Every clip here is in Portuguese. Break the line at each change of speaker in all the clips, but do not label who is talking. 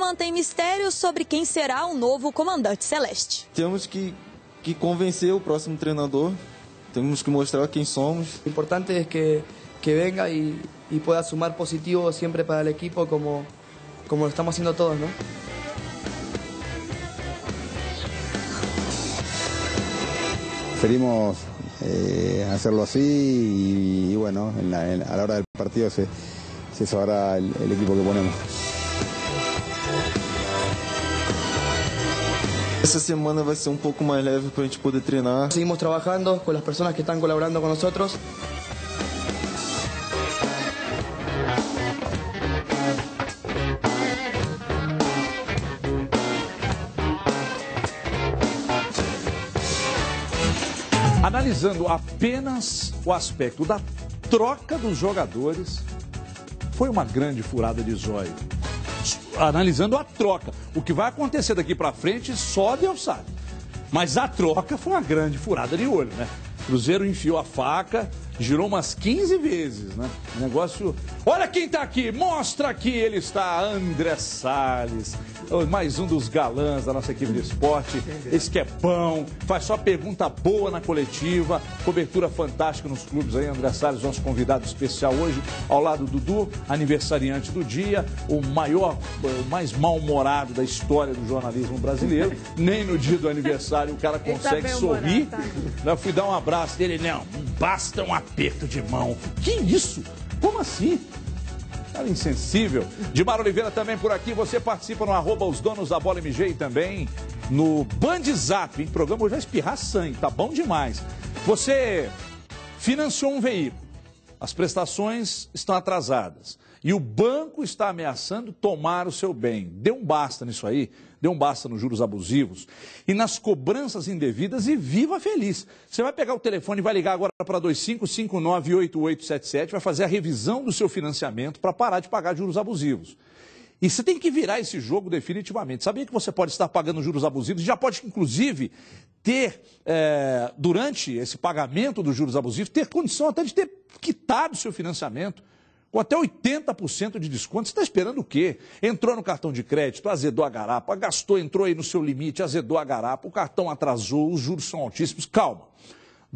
mantém mistérios sobre quem será o novo comandante celeste.
Temos que convencer o próximo treinador, temos que mostrar quem somos.
O importante é que venga e pueda sumar positivo sempre para o equipo, como lo estamos haciendo todos, ¿no?
Preferimos hacerlo así y bueno, a la hora del partido se sabrá el equipo que ponemos.
Essa semana vai ser pouco mais leve para a gente poder treinar.
Seguimos trabajando con las personas que están colaborando con nosotros.
Analisando apenas o aspecto da troca dos jogadores, foi uma grande furada de zóio. Analisando a troca, o que vai acontecer daqui para frente, só Deus sabe. Mas a troca foi uma grande furada de olho, né? Cruzeiro enfiou a faca, girou umas 15 vezes, né? O negócio... Olha quem tá aqui, mostra aqui, ele está, André Salles, mais um dos galãs da nossa equipe de esporte, esse que é bom, faz só pergunta boa na coletiva, cobertura fantástica nos clubes aí, André Salles, nosso convidado especial hoje, ao lado do Dudu, aniversariante do dia, o mais mal-humorado da história do jornalismo brasileiro, nem no dia do aniversário o cara consegue sorrir, tá? Eu fui dar um abraço dele, não basta um aperto de mão, que isso? Como assim? Cara insensível. Dimar Oliveira também por aqui. Você participa no @osdonosdabola.mg e também no Bandzap. Em programa eu já espirrar sangue, tá bom demais. Você financiou um veículo. As prestações estão atrasadas. E o banco está ameaçando tomar o seu bem. Dê um basta nisso aí. Dê um basta nos juros abusivos e nas cobranças indevidas e viva feliz. Você vai pegar o telefone e vai ligar agora para 2559-8877, vai fazer a revisão do seu financiamento para parar de pagar juros abusivos. E você tem que virar esse jogo definitivamente. Sabia que você pode estar pagando juros abusivos e já pode, inclusive, ter, durante esse pagamento dos juros abusivos, ter condição até de ter quitado o seu financiamento. Com até 80% de desconto, você está esperando o quê? Entrou no cartão de crédito, azedou a garapa, gastou, entrou aí no seu limite, azedou a garapa, o cartão atrasou, os juros são altíssimos. Calma.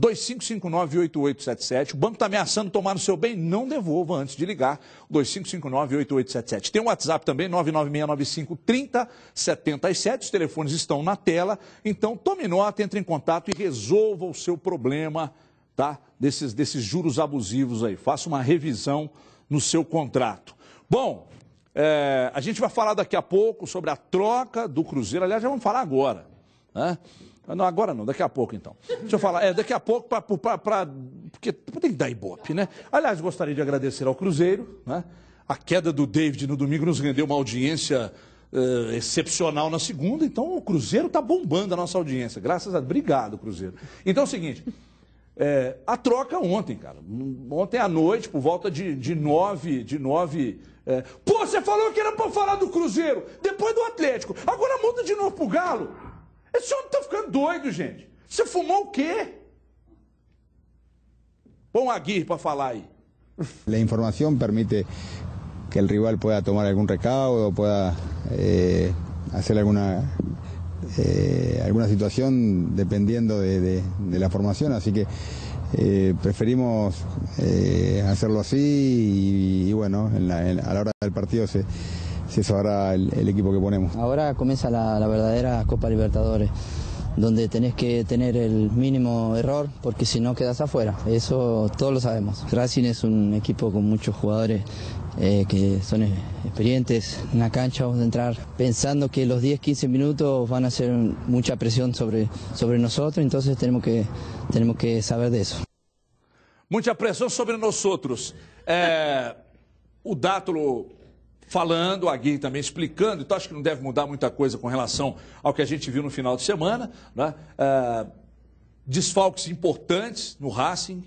2559-8877, o banco está ameaçando tomar no seu bem, não devolva antes de ligar. 2559-8877. Tem um WhatsApp também, 99695-3077, os telefones estão na tela. Então, tome nota, entre em contato e resolva o seu problema, tá? Desses juros abusivos aí. Faça uma revisão no seu contrato. Bom, a gente vai falar daqui a pouco sobre a troca do Cruzeiro. Aliás, já vamos falar agora, né? Não, agora não, daqui a pouco então. Deixa eu falar, daqui a pouco, porque tem que dar ibope, né? Aliás, gostaria de agradecer ao Cruzeiro, né? A queda do David no domingo nos rendeu uma audiência excepcional na segunda, então o Cruzeiro está bombando a nossa audiência, graças a Deus. Obrigado, Cruzeiro. Então é o seguinte... a troca ontem, cara. Ontem à noite, por volta de 9... Pô, você falou que era pra falar do Cruzeiro, depois do Atlético. Agora muda de novo pro Galo. Esse homem tá ficando doido, gente. Você fumou o quê? Põe um Aguirre pra falar aí.
La información permite que el rival pueda tomar algún recaudo, pueda hacer alguna situación dependiendo de la formación, así que preferimos hacerlo así y bueno, a la hora del partido se sabrá el equipo que ponemos.
Ahora comienza la verdadera Copa Libertadores, donde tenés que tener el mínimo error, porque si no quedas afuera, eso todos lo sabemos. Racing es un equipo con muchos jugadores que son experientes en la cancha. Vamos a entrar pensando que los 10-15 minutos van a ser mucha presión sobre nosotros, entonces tenemos que saber de eso.
Muita pressão sobre nós outros. O Dátulo falando, a Aguirre também explicando, então acho que não deve mudar muita coisa com relação ao que a gente viu no final de semana, né? Desfalques importantes no Racing.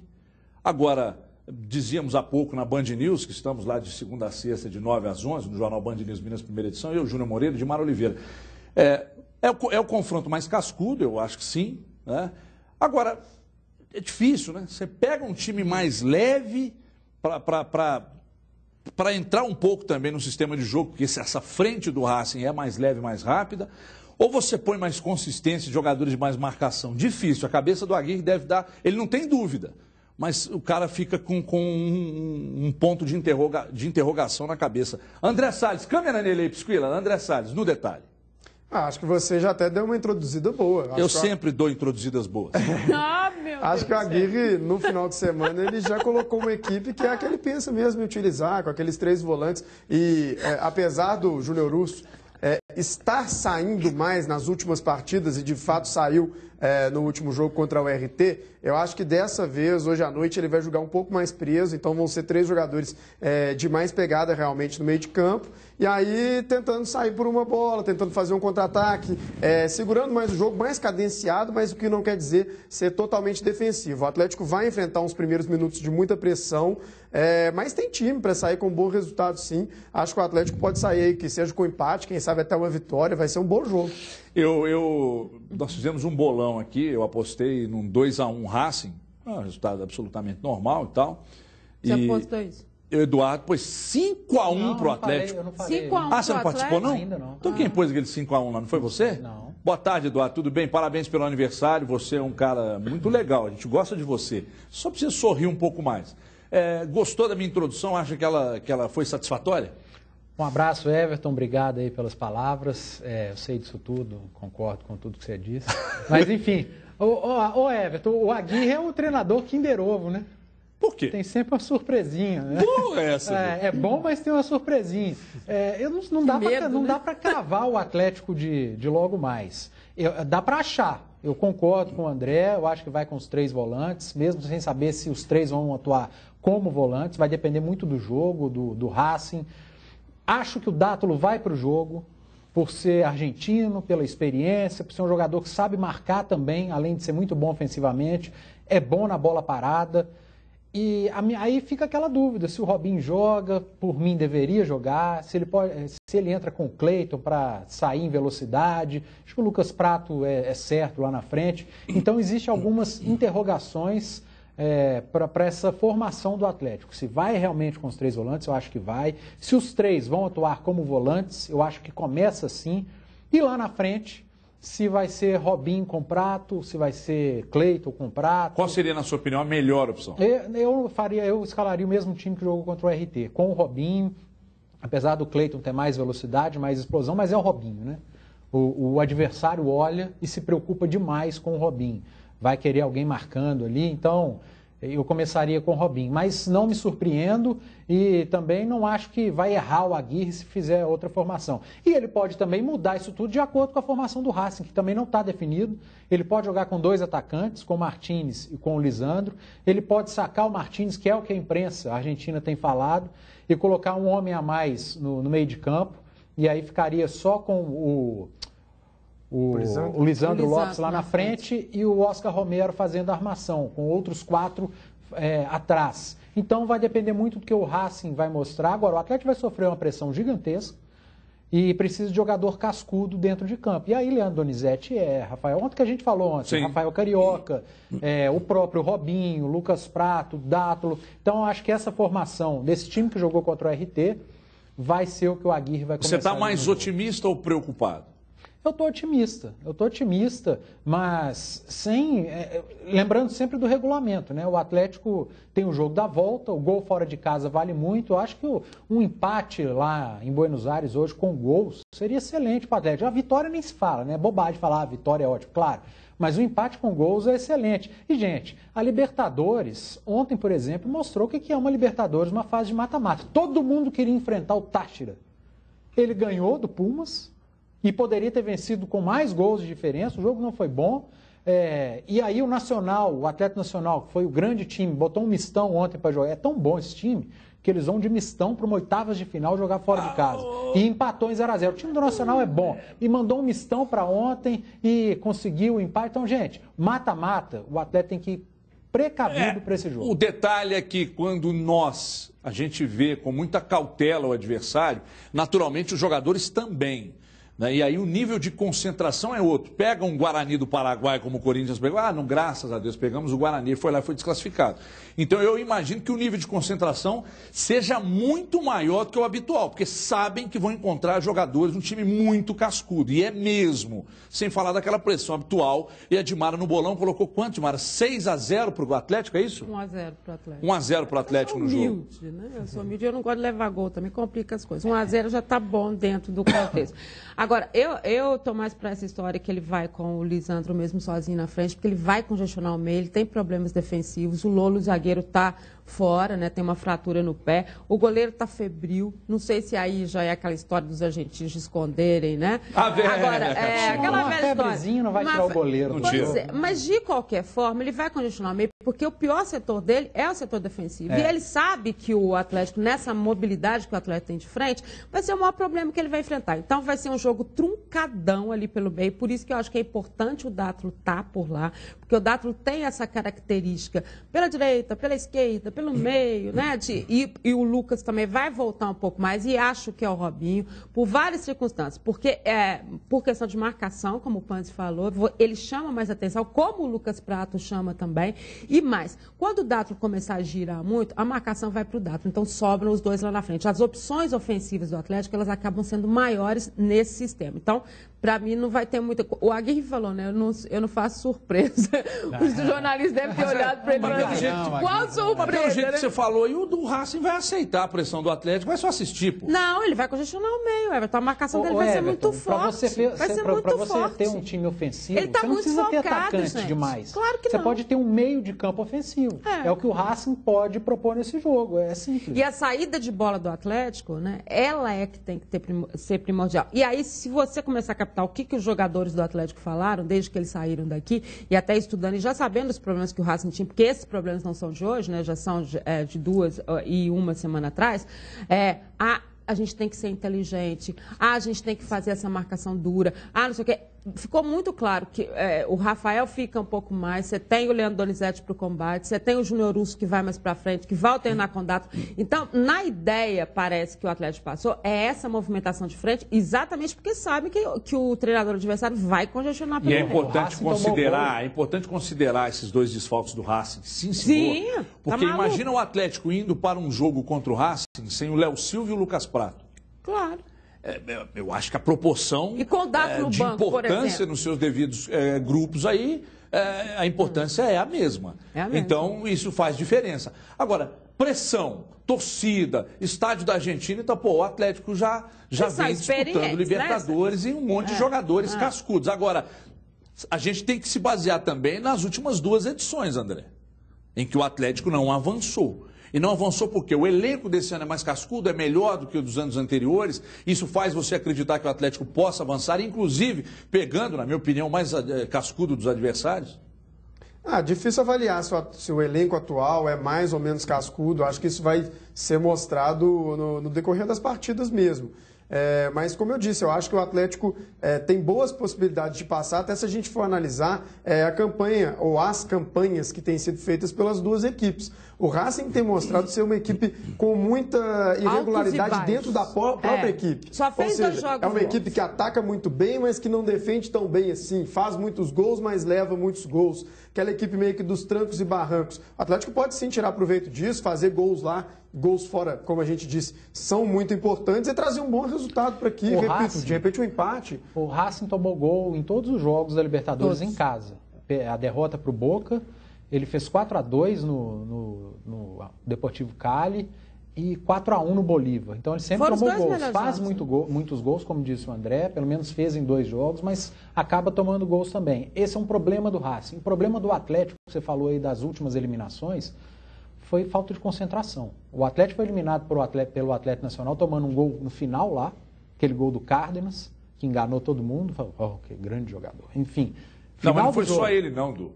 Agora, dizíamos há pouco na Band News, que estamos lá de segunda a sexta, de 9 às 11, no jornal Band News Minas, primeira edição, eu, Júnior Moreira e Dimar Oliveira. É o confronto mais cascudo, eu acho que sim, né? Agora, é difícil, né? Você pega um time mais leve para para entrar um pouco também no sistema de jogo, porque essa frente do Racing é mais leve, mais rápida, ou você põe mais consistência, jogadores de mais marcação? Difícil, a cabeça do Aguirre deve dar, ele não tem dúvida, mas o cara fica com um ponto de interrogação na cabeça. André Salles, câmera nele aí, Pisquila, André Salles, no detalhe.
Acho que você já até deu uma introduzida boa.
Eu sempre dou introduzidas boas.
Acho que o Aguirre, no final de semana, ele já colocou uma equipe que é a que ele pensa mesmo em utilizar, com aqueles 3 volantes. E apesar do Júnior Urso estar saindo mais nas últimas partidas, e de fato saiu no último jogo contra o RT, eu acho que dessa vez, hoje à noite, ele vai jogar um pouco mais preso, então vão ser 3 jogadores de mais pegada realmente no meio de campo, e aí tentando sair por uma bola, tentando fazer um contra-ataque, segurando mais o jogo, mais cadenciado, mas o que não quer dizer ser totalmente defensivo. O Atlético vai enfrentar uns primeiros minutos de muita pressão, mas tem time para sair com um bom resultado, sim. Acho que o Atlético pode sair aí, que seja com empate, quem sabe até uma vitória, vai ser um bom jogo.
Nós fizemos um bolão aqui, eu apostei num 2-1 Racing, um resultado absolutamente normal e tal.
Você apostou isso?
Eduardo pôs 5-1 pro Atlético.
Eu não falei. 5-1
você não participou, não?
Ainda não.
Então quem pôs aquele 5-1 lá, não foi você?
Não.
Boa tarde, Eduardo, tudo bem? Parabéns pelo aniversário, você é um cara muito legal, a gente gosta de você. Só precisa sorrir um pouco mais. Gostou da minha introdução? Acha que ela foi satisfatória?
Um abraço, Everton, obrigado aí pelas palavras. Eu sei disso tudo, concordo com tudo que você disse. Mas, enfim, ô Everton, o Aguirre é o treinador Kinder Ovo, né?
Por quê?
Tem sempre uma surpresinha, né?
Boa essa.
É bom, mas tem uma surpresinha. Não dá para cravar o Atlético de logo mais. Dá para achar. Eu concordo com o André, eu acho que vai com os 3 volantes, mesmo sem saber se os 3 vão atuar como volantes, vai depender muito do jogo, do Racing. Acho que o Dátulo vai para o jogo, por ser argentino, pela experiência, por ser um jogador que sabe marcar também, além de ser muito bom ofensivamente, é bom na bola parada. E aí fica aquela dúvida, se o Robinho joga, por mim deveria jogar, se ele entra com o Cleiton para sair em velocidade, acho que o Lucas Prato é certo lá na frente. Então existem algumas interrogações para essa formação do Atlético. Se vai realmente com os 3 volantes, eu acho que vai. Se os 3 vão atuar como volantes, eu acho que começa assim. E lá na frente, se vai ser Robinho com Prato, se vai ser Cleiton com Prato.
Qual seria, na sua opinião, a melhor opção?
Eu escalaria o mesmo time que jogou contra o RT, com o Robinho, apesar do Cleiton ter mais velocidade, mais explosão, mas é o Robinho, né? O adversário olha e se preocupa demais com o Robinho. Vai querer alguém marcando ali, então eu começaria com o Robinho. Mas não me surpreendo e também não acho que vai errar o Aguirre se fizer outra formação. E ele pode também mudar isso tudo de acordo com a formação do Racing, que também não está definido. Ele pode jogar com 2 atacantes, com o Martínez e com o Lisandro. Ele pode sacar o Martínez, que é o que a imprensa argentina tem falado, e colocar um homem a mais no meio de campo. E aí ficaria só com o Lisandro Lopes lá na frente e o Oscar Romero fazendo a armação, com outros 4 atrás. Então vai depender muito do que o Racing vai mostrar. Agora, o Atlético vai sofrer uma pressão gigantesca e precisa de jogador cascudo dentro de campo. E aí, Leandro Donizete Rafael, ontem que a gente falou ontem, Rafael Carioca, o próprio Robinho, Lucas Prato, Dátulo. Então, eu acho que essa formação desse time que jogou contra o RT vai ser o que o Aguirre vai começar.
Você está mais otimista ou preocupado?
Eu estou otimista, mas lembrando sempre do regulamento, né? O Atlético tem o jogo da volta, o gol fora de casa vale muito. Eu acho que um empate lá em Buenos Aires hoje com gols seria excelente para o Atlético. A vitória nem se fala, né? É bobagem falar a vitória é ótimo, claro. Mas o empate com gols é excelente. E, gente, a Libertadores, ontem, por exemplo, mostrou o que é uma Libertadores, uma fase de mata-mata. Todo mundo queria enfrentar o Táchira. Ele ganhou do Pumas e poderia ter vencido com mais gols de diferença, o jogo não foi bom. E aí o Nacional, o Atlético Nacional, que foi o grande time, botou um mistão ontem para jogar. É tão bom esse time que eles vão de mistão para uma 8ª de final jogar fora de casa. E empatou em 0-0. O time do Nacional é bom. E mandou um mistão para ontem e conseguiu o empate. Então, gente, mata-mata, o Atlético tem que ir precavido para esse jogo.
O detalhe é que quando a gente vê com muita cautela o adversário, naturalmente os jogadores também. né? E aí o nível de concentração é outro. Pega um Guarani do Paraguai, como o Corinthians pegou, não, graças a Deus, pegamos o Guarani, foi lá e foi desclassificado. Então eu imagino que o nível de concentração seja muito maior do que o habitual, porque sabem que vão encontrar jogadores, um time muito cascudo, e é mesmo, sem falar daquela pressão habitual. E a Dimara no bolão colocou quanto, Dimara? 6-0 para o Atlético, é isso?
1-0 para o Atlético.
1-0 para o Atlético no jogo.
Humilde, né? Eu sou humilde, eu não gosto de levar gol, também complica as coisas. 1-0 já está bom dentro do contexto. Agora, eu tô mais para essa história que ele vai com o Lisandro mesmo sozinho na frente, porque ele vai congestionar o meio, ele tem problemas defensivos, o Lolo, o zagueiro, está fora, né? Tem uma fratura no pé, o goleiro está febril, não sei se aí já é aquela história dos argentinos de esconderem, né? Agora, aquela velha história.
Não vai tirar o goleiro.
Mas de qualquer forma, ele vai congestionar o meio, porque o pior setor dele é o setor defensivo. E ele sabe que o Atlético, nessa mobilidade que o Atlético tem de frente, vai ser o maior problema que ele vai enfrentar. Então vai ser um jogo truncadão ali pelo meio, por isso que eu acho que é importante o Dátulo estar por lá, porque o Dátulo tem essa característica pela direita, pela esquerda, pelo meio, né? E o Lucas também vai voltar um pouco mais, e acho que é o Robinho, por várias circunstâncias, porque por questão de marcação, como o Panzi falou, ele chama mais atenção, como o Lucas Prato chama também, e mais, quando o Dátulo começar a girar muito, a marcação vai para o Dátulo, então sobram os dois lá na frente. As opções ofensivas do Atlético, elas acabam sendo maiores nesse sistema. Então, para mim, não vai ter muita... O Aguirre falou, né? Eu não faço surpresa. Os jornalistas devem ter olhado para ele e falado, qual surpresa?
Do jeito que você falou, e o do Racing vai aceitar a pressão do Atlético, vai só assistir, pô.
Não, ele vai congestionar o meio, Everton. A marcação dele vai ser muito forte.
Para você ter um time ofensivo,
ele tá
você não precisa
focado,
ter atacante
gente.
Demais.
Claro que
você
não.
pode ter um meio de campo ofensivo. É o que o Racing pode propor nesse jogo, é simples.
E a saída de bola do Atlético, né, ela é que tem que ser primordial. E aí, se você começar a captar o que os jogadores do Atlético falaram, desde que eles saíram daqui, e até estudando e já sabendo os problemas que o Racing tinha, porque esses problemas não são de hoje, né, já são de 2 e 1 semana atrás, a gente tem que ser inteligente, a gente tem que fazer essa marcação dura, não sei o quê. Ficou muito claro que o Rafael fica um pouco mais, você tem o Leandro Donizete para o combate, você tem o Júnior Urso que vai mais para frente, que vai alternar com o Dátulo. Então, na ideia, parece que o Atlético passou, é essa movimentação de frente, exatamente porque sabe que o treinador adversário vai congestionar pelo meio.
É importante considerar esses dois desfalques do Racing. Sim, porque imagina o Atlético indo para um jogo contra o Racing sem o Léo Silva e o Lucas Prato.
Claro.
Eu acho que a proporção
de banco,
importância nos seus devidos grupos aí, a importância é a mesma. Então, isso faz diferença. Agora, pressão, torcida, estádio da Argentina, então, o Atlético já vem disputando Libertadores, né? E um monte de jogadores cascudos. Agora, a gente tem que se basear também nas últimas 2 edições, André, em que o Atlético não avançou. E não avançou porque o elenco desse ano é mais cascudo, é melhor do que o dos anos anteriores. Isso faz você acreditar que o Atlético possa avançar, inclusive pegando, na minha opinião, mais cascudo dos adversários?
Difícil avaliar se o elenco atual é mais ou menos cascudo. Acho que isso vai ser mostrado no decorrer das partidas mesmo. Mas, como eu disse, eu acho que o Atlético tem boas possibilidades de passar, até se a gente for analisar a campanha ou as campanhas que têm sido feitas pelas duas equipes. O Racing tem mostrado ser uma equipe com muita irregularidade dentro da própria equipe.
Só fez 2 jogos.
É uma equipe que ataca muito bem, mas que não defende tão bem assim. Faz muitos gols, mas leva muitos gols. Aquela equipe meio que dos trancos e barrancos. O Atlético pode sim tirar proveito disso, fazer gols lá, gols fora, como a gente disse, são muito importantes e trazer um bom resultado para aqui. De repente um empate.
O Racing tomou gol em todos os jogos da Libertadores em casa. A derrota para o Boca, ele fez 4-2 no Deportivo Cali e 4-1 no Bolívar. Então ele sempre tomou gols. Faz muitos gols, como disse o André, pelo menos fez em 2 jogos, mas acaba tomando gols também. Esse é um problema do Racing. O problema do Atlético, que você falou aí das últimas eliminações, foi falta de concentração. O Atlético foi eliminado pelo Atlético Nacional, tomando um gol no final lá, aquele gol do Cárdenas, que enganou todo mundo. Falou, que grande jogador. Enfim.
Não, mas não foi só ele, não, Du.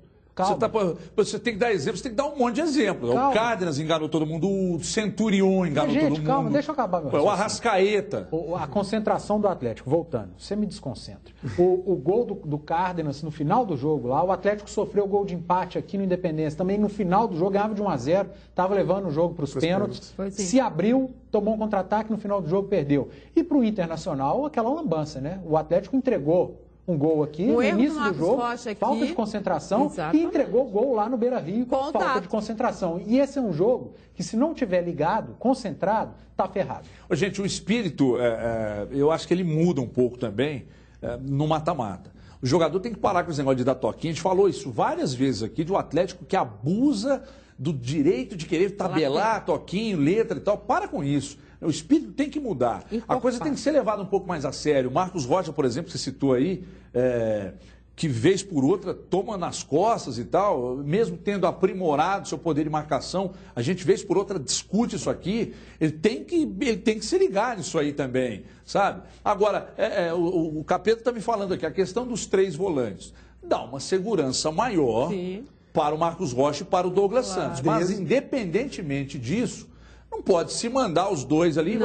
Você tem que dar exemplo, você tem que dar um monte de exemplos.
Calma.
O Cárdenas enganou todo mundo, o Centurion enganou todo mundo.
Calma, deixa eu acabar meu
O Arrascaeta.
A concentração do Atlético, voltando, você me desconcentra. O gol do Cárdenas no final do jogo lá, o Atlético sofreu gol de empate aqui no Independência. Também no final do jogo ganhava de 1-0, estava levando o jogo para os pênaltis. Se abriu, tomou um contra-ataque, no final do jogo perdeu. E para o Internacional, aquela lambança, né? O Atlético entregou um gol aqui, no início do jogo, falta de concentração, e entregou o gol lá no Beira-Rio, falta de concentração. E esse é um jogo que, se não tiver ligado, concentrado, tá ferrado.
Gente, o espírito, eu acho que ele muda um pouco também no mata-mata. O jogador tem que parar com esse negócio de dar toquinho. A gente falou isso várias vezes aqui, de um Atlético que abusa do direito de querer tabelar, toquinho, letra e tal. Para com isso. O espírito tem que mudar. A coisa tem que ser levada um pouco mais a sério. O Marcos Rocha, por exemplo, que você citou aí, que vez por outra toma nas costas e tal, mesmo tendo aprimorado seu poder de marcação, a gente vez por outra discute isso aqui, ele tem que se ligar nisso aí também, sabe? Agora, o Capeta está me falando aqui, a questão dos 3 volantes, dá uma segurança maior para o Marcos Rocha e para o Douglas Santos, mas independentemente disso, não pode se mandar os dois ali,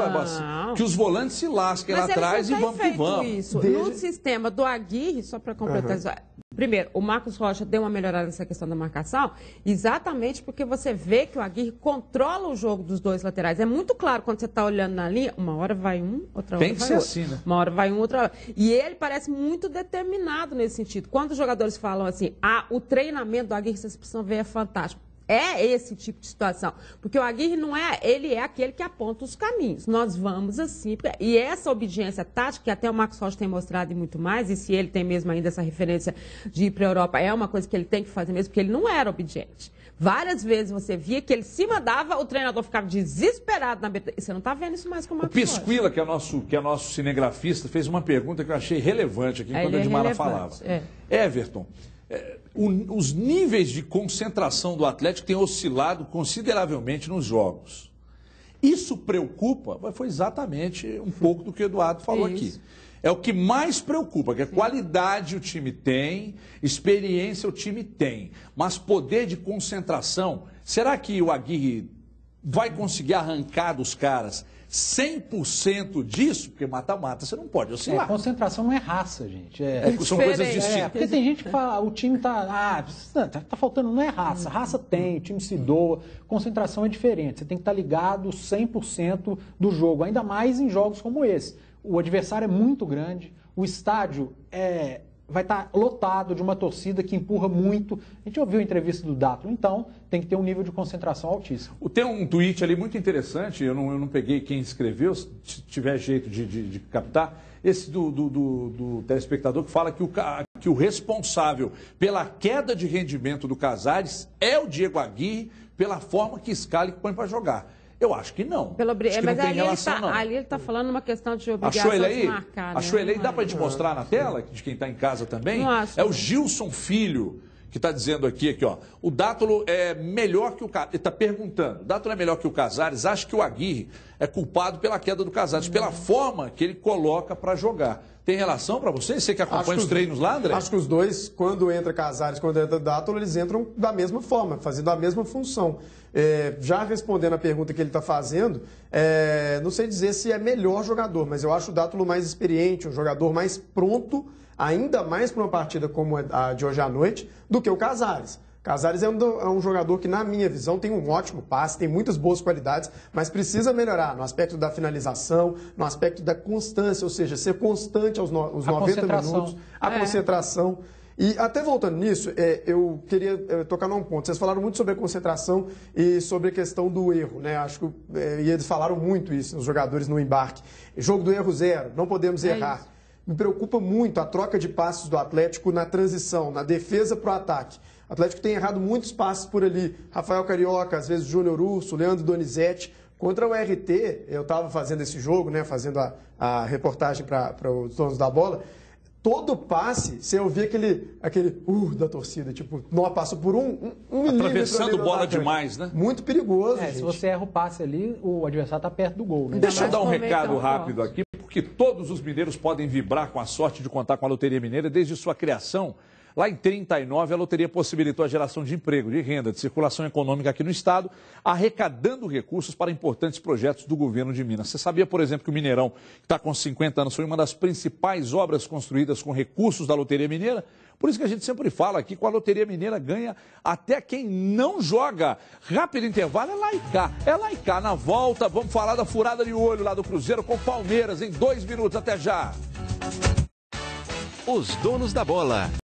que os volantes se lasquem lá atrás e vamos que vamos.
Isso. No sistema do Aguirre, só para completar, primeiro, o Marcos Rocha deu uma melhorada nessa questão da marcação, exatamente porque você vê que o Aguirre controla o jogo dos 2 laterais. É muito claro quando você está olhando na linha, uma hora vai um, outra hora vai outro.
Tem que ser assim, né?
Uma hora vai um, outra hora. E ele parece muito determinado nesse sentido. Quando os jogadores falam assim, o treinamento do Aguirre, vocês precisam ver, é fantástico. É esse tipo de situação, porque o Aguirre ele é aquele que aponta os caminhos. Nós vamos assim, e essa obediência tática, que até o Marcos Rocha tem mostrado e muito mais, e se ele tem mesmo ainda essa referência de ir para a Europa, é uma coisa que ele tem que fazer mesmo, porque ele não era obediente. Várias vezes você via que ele se mandava, o treinador ficava desesperado na beira. Você não está vendo isso mais com o Marcos Rocha.
O Pisquila, que é nosso cinegrafista, fez uma pergunta que eu achei relevante aqui quando a Edmara falava. Everton, os níveis de concentração do Atlético têm oscilado consideravelmente nos jogos. Isso preocupa? Foi exatamente um pouco do que o Eduardo falou aqui. É o que mais preocupa, que a qualidade o time tem, experiência o time tem, mas poder de concentração, será que o Aguirre vai conseguir arrancar dos caras 100% disso? Porque mata-mata, você não pode oscilar.
Concentração não é raça, gente.
São coisas distintas.
Porque tem gente que fala, o time tá faltando, não é raça. Raça tem, o time se doa. Concentração é diferente. Você tem que estar ligado 100% do jogo, ainda mais em jogos como esse. O adversário é muito grande, o estádio vai estar lotado de uma torcida que empurra muito. A gente ouviu a entrevista do Dátolo, então tem que ter um nível de concentração altíssimo.
Tem um tweet ali muito interessante, eu não peguei quem escreveu, se tiver jeito de captar, esse do telespectador que fala que o responsável pela queda de rendimento do Casares é o Diego Aguirre, pela forma que escala e põe para jogar. Eu acho que não.
Mas ali ele está falando uma questão de obrigação de marcar.
Achou ele aí? Dá para a gente mostrar na tela, de quem está em casa também?
Não acho.
É o Gilson Filho, que está dizendo aqui, ó. O Dátolo é melhor que o Casares. Ele está perguntando. O Dátolo é melhor que o Casares? Acho que o Aguirre é culpado pela queda do Casares, pela forma que ele coloca para jogar. Tem relação para você? Você que acompanha os treinos lá, André?
Acho que os dois, quando entra Casares, quando entra Dátolo, eles entram da mesma forma, fazendo a mesma função. Já respondendo a pergunta que ele está fazendo, não sei dizer se é melhor jogador, mas eu acho o Dátolo mais experiente, um jogador mais pronto, ainda mais para uma partida como a de hoje à noite, do que o Casares. Casares é um jogador que, na minha visão, tem um ótimo passe, tem muitas boas qualidades, mas precisa melhorar no aspecto da finalização, no aspecto da constância, ou seja, ser constante aos 90 minutos, a concentração. E até voltando nisso, eu queria tocar num ponto. Vocês falaram muito sobre a concentração e sobre a questão do erro, né? Acho que e eles falaram muito isso, os jogadores no embarque. Jogo do erro zero, não podemos errar. Isso. Me preocupa muito a troca de passes do Atlético na transição, na defesa para o ataque. O Atlético tem errado muitos passes por ali. Rafael Carioca, às vezes Júnior Urso, Leandro Donizete. Contra o RT, eu estava fazendo esse jogo, né? Fazendo a reportagem para os donos da bola. Todo passe, você ouvia aquele da torcida, tipo, não passou por um milímetro.
Atravessando bola demais, né?
Muito perigoso, gente.
Se você erra o passe ali, o adversário está perto do gol, né?
Deixa eu dar um recado rápido aqui, porque todos os mineiros podem vibrar com a sorte de contar com a Loteria Mineira desde sua criação. Lá em 39, a loteria possibilitou a geração de emprego, de renda, de circulação econômica aqui no estado, arrecadando recursos para importantes projetos do governo de Minas. Você sabia, por exemplo, que o Mineirão, que está com 50 anos, foi uma das principais obras construídas com recursos da Loteria Mineira? Por isso que a gente sempre fala aqui, com a Loteria Mineira ganha até quem não joga. Rápido intervalo, é lá e cá. É lá e cá. Na volta, vamos falar da furada de olho lá do Cruzeiro com o Palmeiras em 2 minutos. Até já.
Os donos da bola.